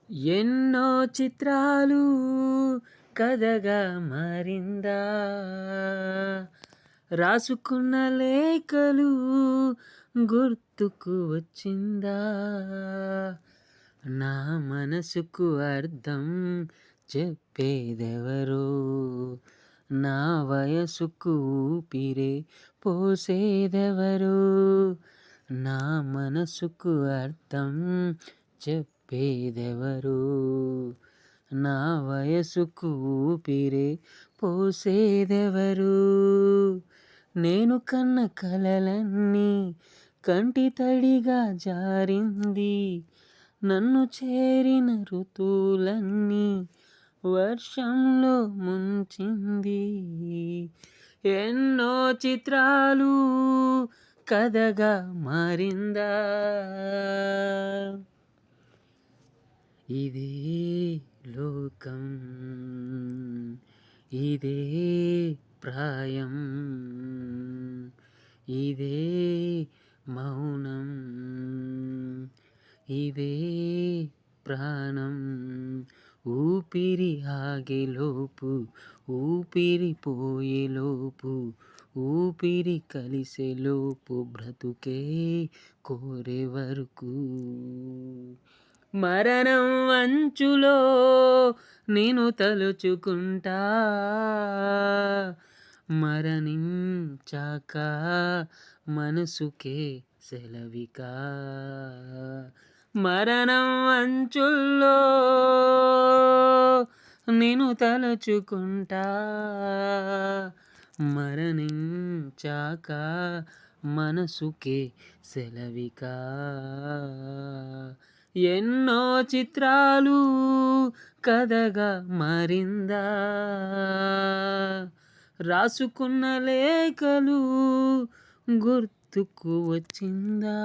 ఎన్నో చిత్రాలు కథగా మారిందా, రాసుకున్న లేఖలు గుర్తుకు వచ్చిందా, నా మనసుకు అర్థం చెప్పేదెవరు, నా వయసుకు ఊపిరే పోసేదెవరు, నా మనసుకు అర్థం చెప్పేదెవరు, నా వయసుకు ఊపిరే పోసేదెవరు, నేను కన్న కలలన్నీ కంటి తడిగా జారింది, నన్ను చేరిన ఋతువులన్నీ వర్షంలో ముంచింది, ఎన్నో చిత్రాలు కథగా మారిందా, ఇదే లోకం, ఇదే ప్రాయం, ఇదే మౌనం, ఇదే ప్రాణం, ఊపిరి ఆగేలోపు, ఊపిరి పోయేలోపు, ఊపిరి కలిసేలోపు బ్రతుకే కోరే వరకు, మరణం అంచులో నేను తలుచుకుంటా, మరణించాక మనసుకే సెలవికా, మరణం అంచుల్లో నేను తలుచుకుంటా, మరణించాక మనసుకే సెలవికా, ఎన్నో చిత్రాలు కథగా మారిందా, రాసుకున్న లేఖలు గుర్తుకు వచ్చిందా.